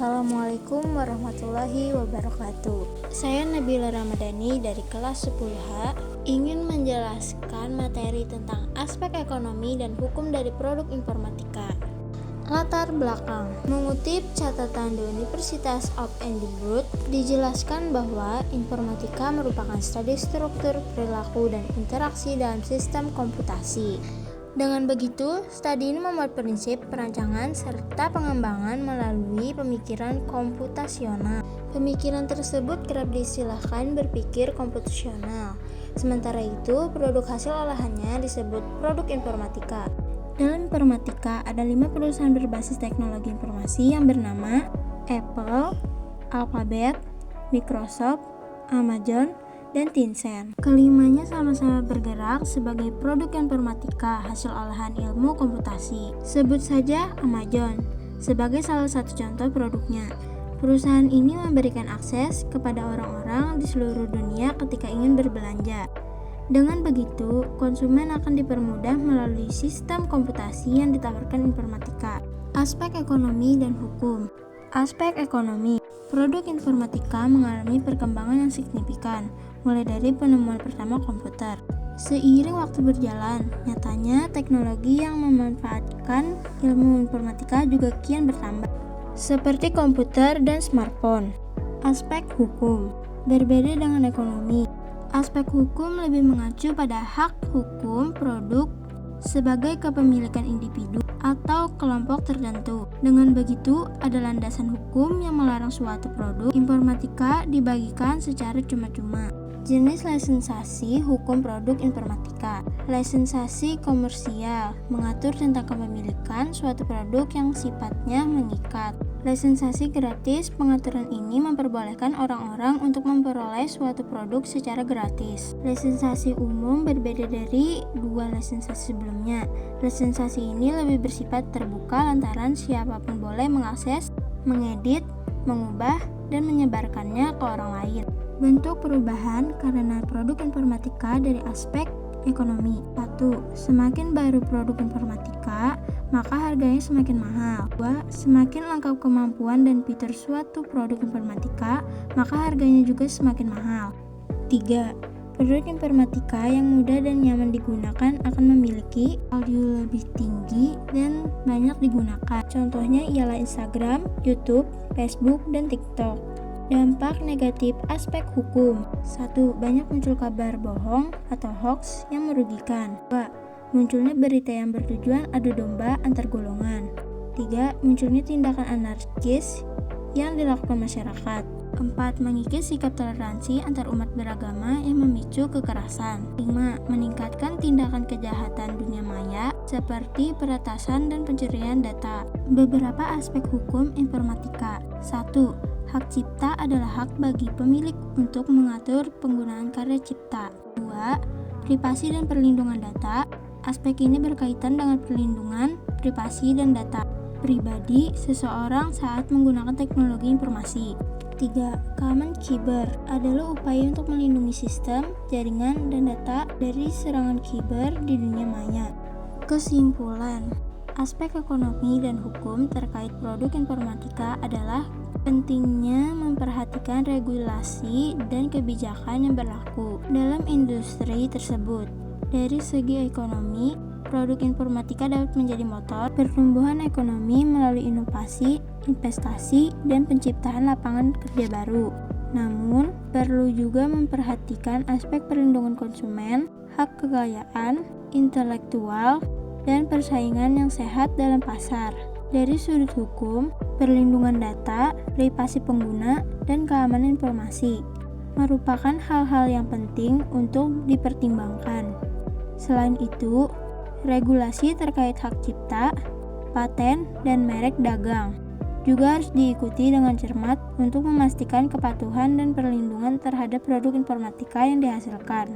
Assalamualaikum warahmatullahi wabarakatuh. Saya Nabila Ramadhani dari kelas 10H ingin menjelaskan materi tentang aspek ekonomi dan hukum dari produk informatika. Latar belakang. Mengutip catatan The University of Edinburgh, dijelaskan bahwa informatika merupakan studi struktur, perilaku, dan interaksi dalam sistem komputasi. Dengan begitu, studi ini memuat prinsip perancangan serta pengembangan melalui pemikiran komputasional. Pemikiran tersebut kerap diistilahkan berpikir komputasional. Sementara itu, produk hasil olahannya disebut produk informatika. Dalam informatika, ada 5 perusahaan berbasis teknologi informasi yang bernama Apple, Alphabet, Microsoft, Amazon, dan Tencent. Kelimanya sama-sama bergerak sebagai produk informatika hasil olahan ilmu komputasi. Sebut saja Amazon sebagai salah satu contoh produknya. Perusahaan ini memberikan akses kepada orang-orang di seluruh dunia ketika ingin berbelanja. Dengan begitu, konsumen akan dipermudah melalui sistem komputasi yang ditawarkan informatika. Aspek ekonomi dan hukum. Aspek ekonomi. Produk informatika mengalami perkembangan yang signifikan, mulai dari penemuan pertama komputer. Seiring waktu berjalan, nyatanya teknologi yang memanfaatkan ilmu informatika juga kian bertambah, seperti komputer dan smartphone. Aspek hukum. Berbeda dengan ekonomi, aspek hukum lebih mengacu pada hak hukum produk sebagai kepemilikan individu atau kelompok tertentu. Dengan begitu, ada landasan hukum yang melarang suatu produk informatika dibagikan secara cuma-cuma. Jenis lisensiasi hukum produk informatika. Lisensiasi komersial mengatur tentang kepemilikan suatu produk yang sifatnya mengikat. Lisensiasi gratis, pengaturan ini memperbolehkan orang-orang untuk memperoleh suatu produk secara gratis. Lisensiasi umum berbeda dari dua lisensiasi sebelumnya. Lisensiasi ini lebih bersifat terbuka lantaran siapapun boleh mengakses, mengedit, mengubah, dan menyebarkannya ke orang lain. Bentuk perubahan karena produk informatika dari aspek ekonomi. 1. Semakin baru produk informatika, maka harganya semakin mahal. 2. Semakin lengkap kemampuan dan fitur suatu produk informatika, maka harganya juga semakin mahal. 3. Produk informatika yang mudah dan nyaman digunakan akan memiliki value lebih tinggi dan banyak digunakan. Contohnya ialah Instagram, YouTube, Facebook, dan TikTok. Dampak negatif aspek hukum. 1. Banyak muncul kabar bohong atau hoax yang merugikan. 2. Munculnya berita yang bertujuan adu domba antar golongan. 3. Munculnya tindakan anarkis yang dilakukan masyarakat. 4. Mengikis sikap toleransi antar umat beragama yang memicu kekerasan. 5. Meningkatkan tindakan kejahatan dunia maya seperti peretasan dan pencurian data. Beberapa aspek hukum informatika. 1. Hak cipta adalah hak bagi pemilik untuk mengatur penggunaan karya cipta. 2. Privasi dan perlindungan data. Aspek ini berkaitan dengan perlindungan privasi dan data pribadi seseorang saat menggunakan teknologi informasi. 3. Keamanan kiber adalah upaya untuk melindungi sistem, jaringan, dan data dari serangan kiber di dunia maya. Kesimpulan, aspek ekonomi dan hukum terkait produk informatika adalah pentingnya memperhatikan regulasi dan kebijakan yang berlaku dalam industri tersebut. Dari segi ekonomi, produk informatika dapat menjadi motor pertumbuhan ekonomi melalui inovasi, investasi, dan penciptaan lapangan kerja baru. Namun, perlu juga memperhatikan aspek perlindungan konsumen, hak kekayaan intelektual, dan persaingan yang sehat dalam pasar. Dari sudut hukum, perlindungan data, privasi pengguna, dan keamanan informasi merupakan hal-hal yang penting untuk dipertimbangkan. Selain itu, regulasi terkait hak cipta, paten, dan merek dagang juga harus diikuti dengan cermat untuk memastikan kepatuhan dan perlindungan terhadap produk informatika yang dihasilkan.